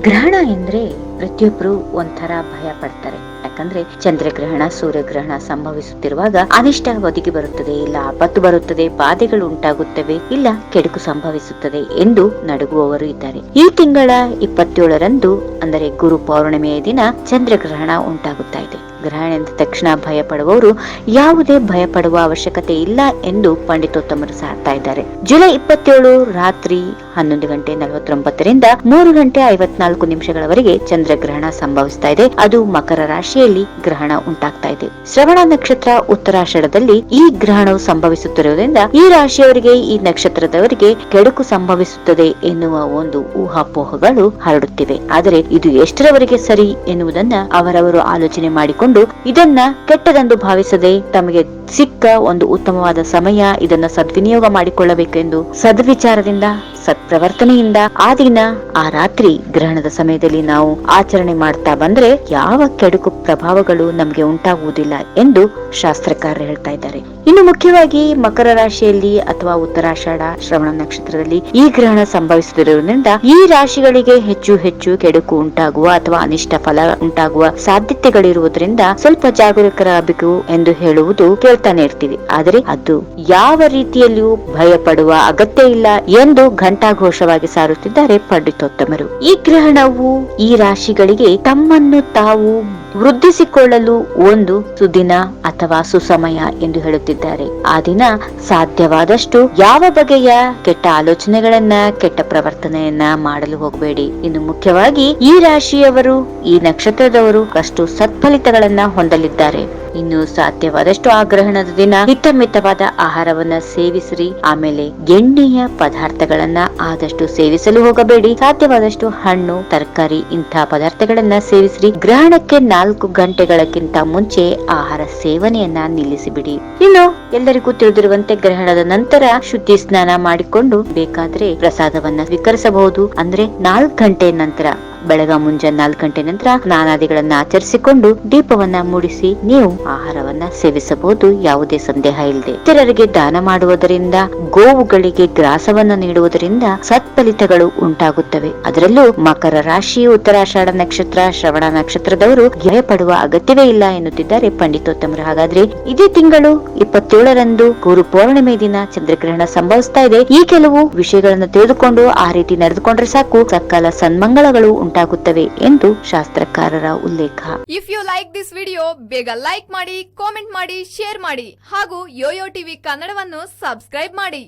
ಗ್ರಹಣ ಎಂದ್ರೆ ಪ್ರತಿಯೊಬ್ರು ಒಂಥರ ಭಯ ಪಡ್ತಾರೆ. ಯಾಕಂದ್ರೆ ಚಂದ್ರಗ್ರಹಣ, ಸೂರ್ಯಗ್ರಹಣ ಸಂಭವಿಸುತ್ತಿರುವಾಗ ಅನಿಷ್ಟ ಒದಗಿ ಬರುತ್ತದೆ, ಇಲ್ಲ ಆಪತ್ತು ಬರುತ್ತದೆ, ಬಾಧೆಗಳು ಉಂಟಾಗುತ್ತವೆ, ಇಲ್ಲ ಕೆಡುಕು ಸಂಭವಿಸುತ್ತದೆ ಎಂದು ನಡುಗುವವರು ಇದ್ದಾರೆ. ಈ ತಿಂಗಳ 27ರಂದು ಅಂದರೆ ಗುರು ಪೌರ್ಣಿಮೆಯ ದಿನ ಚಂದ್ರಗ್ರಹಣ ಉಂಟಾಗುತ್ತಾ ಇದೆ. ಗ್ರಹಣ ಎಂದ ತಕ್ಷಣ ಭಯ ಪಡುವವರು ಯಾವುದೇ ಭಯ ಪಡುವ ಅವಶ್ಯಕತೆ ಇಲ್ಲ ಎಂದು ಪಂಡಿತೋತ್ತಮರು ಸಾರ್ತಾ ಇದ್ದಾರೆ. ಜುಲೈ 27 ರಾತ್ರಿ 11:49ರಿಂದ 3:54 ಚಂದ್ರಗ್ರಹಣ ಸಂಭವಿಸ್ತಾ ಇದೆ. ಅದು ಮಕರ ರಾಶಿಯಲ್ಲಿ ಗ್ರಹಣ ಉಂಟಾಗ್ತಾ ಇದೆ. ಶ್ರವಣ ನಕ್ಷತ್ರ ಉತ್ತರಾಷಾಢದಲ್ಲಿ ಈ ಗ್ರಹಣವು ಸಂಭವಿಸುತ್ತಿರುವುದರಿಂದ ಈ ರಾಶಿಯವರಿಗೆ, ಈ ನಕ್ಷತ್ರದವರಿಗೆ ಕೆಡುಕು ಸಂಭವಿಸುತ್ತದೆ ಎನ್ನುವ ಒಂದು ಊಹಾಪೋಹಗಳು ಹರಡುತ್ತಿವೆ. ಆದರೆ ಇದು ಎಷ್ಟರವರೆಗೆ ಸರಿ ಎನ್ನುವುದನ್ನ ಅವರವರು ಆಲೋಚನೆ ಮಾಡಿಕೊಂಡು ಇದನ್ನ ಕೆಟ್ಟದೆಂದು ಭಾವಿಸದೆ ತಮಗೆ ಸಿಕ್ಕ ಒಂದು ಉತ್ತಮವಾದ ಸಮಯ, ಇದನ್ನ ಸದ್ವಿನಿಯೋಗ ಮಾಡಿಕೊಳ್ಳಬೇಕೆಂದು ಸದ್ವಿಚಾರದಿಂದ, ಸತ್ಪ್ರವರ್ತನೆಯಿಂದ ಆ ದಿನ, ಆ ರಾತ್ರಿ ಗ್ರಹಣದ ಸಮಯದಲ್ಲಿ ನಾವು ಆಚರಣೆ ಮಾಡ್ತಾ ಬಂದ್ರೆ ಯಾವ ಕೆಡುಕು ಪ್ರಭಾವಗಳು ನಮಗೆ ಉಂಟಾಗುವುದಿಲ್ಲ ಎಂದು ಶಾಸ್ತ್ರಕಾರರು ಹೇಳ್ತಾ ಇದ್ದಾರೆ. ಇನ್ನು ಮುಖ್ಯವಾಗಿ ಮಕರ ರಾಶಿಯಲ್ಲಿ ಅಥವಾ ಉತ್ತರಾಷಾಢ ಶ್ರವಣ ನಕ್ಷತ್ರದಲ್ಲಿ ಈ ಗ್ರಹಣ ಸಂಭವಿಸುತ್ತಿರುವುದರಿಂದ ಈ ರಾಶಿಗಳಿಗೆ ಹೆಚ್ಚು ಹೆಚ್ಚು ಕೆಡುಕು ಉಂಟಾಗುವ ಅಥವಾ ಅನಿಷ್ಟ ಫಲ ಉಂಟಾಗುವ ಸಾಧ್ಯತೆಗಳಿರುವುದರಿಂದ ಸ್ವಲ್ಪ ಜಾಗರೂಕರಾಗಬೇಕು ಎಂದು ಹೇಳುವುದು ಕೇಳ್ತಾನೆ ಇರ್ತೀವಿ. ಆದರೆ ಅದು ಯಾವ ರೀತಿಯಲ್ಲಿಯೂ ಭಯ ಪಡುವ ಅಗತ್ಯ ಇಲ್ಲ ಎಂದು ಘಂಟಾಘೋಷವಾಗಿ ಸಾರುತ್ತಿದ್ದಾರೆ ಪಂಡಿತೋತ್ತಮರು. ಈ ಗ್ರಹಣವು ಈ ರಾಶಿಗಳಿಗೆ ತಮ್ಮನ್ನು ತಾವು ವೃದ್ಧಿಸಿಕೊಳ್ಳಲು ಒಂದು ಸುದಿನ ಅಥವಾ ಸುಸಮಯ ಎಂದು ಹೇಳುತ್ತಿದ್ದಾರೆ. ಆ ದಿನ ಸಾಧ್ಯವಾದಷ್ಟು ಯಾವ ಬಗೆಯ ಕೆಟ್ಟ ಆಲೋಚನೆಗಳನ್ನ, ಕೆಟ್ಟ ಪ್ರವರ್ತನೆಯನ್ನ ಮಾಡಲು ಹೋಗಬೇಡಿ. ಇನ್ನು ಮುಖ್ಯವಾಗಿ ಈ ರಾಶಿಯವರು, ಈ ನಕ್ಷತ್ರದವರು ಅಷ್ಟು ಸತ್ಫಲಿತಗಳನ್ನ ಹೊಂದಲಿದ್ದಾರೆ. ಇನ್ನು ಸಾಧ್ಯವಾದಷ್ಟು ಆ ಗ್ರಹಣದ ದಿನ ಹಿತಮಿತವಾದ ಆಹಾರವನ್ನ ಸೇವಿಸ್ರಿ. ಆಮೇಲೆ ಎಣ್ಣೆಯ ಪದಾರ್ಥಗಳನ್ನ ಆದಷ್ಟು ಸೇವಿಸಲು ಹೋಗಬೇಡಿ. ಸಾಧ್ಯವಾದಷ್ಟು ಹಣ್ಣು, ತರಕಾರಿ ಇಂಥ ಪದಾರ್ಥಗಳನ್ನ ಸೇವಿಸ್ರಿ. ಗ್ರಹಣಕ್ಕೆ 4 ಗಂಟೆಗಳಕ್ಕಿಂತ ಮುಂಚೆ ಆಹಾರ ಸೇವನೆಯನ್ನ ನಿಲ್ಲಿಸಿಬಿಡಿ. ಇನ್ನು ಎಲ್ಲರಿಗೂ ತಿಳಿದಿರುವಂತೆ ಗ್ರಹಣದ ನಂತರ ಶುದ್ಧಿ ಸ್ನಾನ ಮಾಡಿಕೊಂಡು ಬೇಕಾದ್ರೆ ಪ್ರಸಾದವನ್ನ ಸ್ವೀಕರಿಸಬಹುದು. ಅಂದ್ರೆ 4 ಗಂಟೆ ನಂತರ, ಬೆಳಗ ಮುಂಜಾನೆ 4 ಗಂಟೆ ನಂತರ ಸ್ನಾನಾದಿಗಳನ್ನ ಆಚರಿಸಿಕೊಂಡು ದೀಪವನ್ನ ಮೂಡಿಸಿ ನೀವು ಆಹಾರವನ್ನ ಸೇವಿಸಬಹುದು, ಯಾವುದೇ ಸಂದೇಹ ಇಲ್ಲದೆ. ಇತರರಿಗೆ ದಾನ ಮಾಡುವುದರಿಂದ, ಗೋವುಗಳಿಗೆ ಗ್ರಾಸವನ್ನ ನೀಡುವುದರಿಂದ ಸತ್ಫಲಿತಗಳು ಉಂಟಾಗುತ್ತವೆ. ಅದರಲ್ಲೂ ಮಕರ ರಾಶಿ, ಉತ್ತರಾಷಾಢ ನಕ್ಷತ್ರ, ಶ್ರವಣ ನಕ್ಷತ್ರದವರು ಭಯ ಪಡುವ ಅಗತ್ಯವೇ ಇಲ್ಲ ಎನ್ನುತ್ತಿದ್ದಾರೆ ಪಂಡಿತೋತ್ತಮರು. ಹಾಗಾದ್ರೆ ಇದೇ ತಿಂಗಳು 27ರಂದು ಗುರು ಪೌರ್ಣಿಮೆ ದಿನ ಚಂದ್ರಗ್ರಹಣ ಸಂಭವಿಸ್ತಾ ಇದೆ. ಈ ಕೆಲವು ವಿಷಯಗಳನ್ನು ತಿಳಿದುಕೊಂಡು ಆ ರೀತಿ ನಡೆದುಕೊಂಡ್ರೆ ಸಾಕು, ಸಕಲ ಸನ್ಮಂಗಳಗಳು ಉಂಟಾಗುತ್ತವೆ ಎಂದು ಶಾಸ್ತ್ರಕಾರರ ಉಲ್ಲೇಖ. If you like this video, ಬೇಗ ಲೈಕ್ ಮಾಡಿ, ಕಾಮೆಂಟ್ ಮಾಡಿ, ಶೇರ್ ಮಾಡಿ ಹಾಗೂ ಯೋಯೋ ಟಿವಿ ಕನ್ನಡವನ್ನು ಸಬ್ಸ್ಕ್ರೈಬ್ ಮಾಡಿ.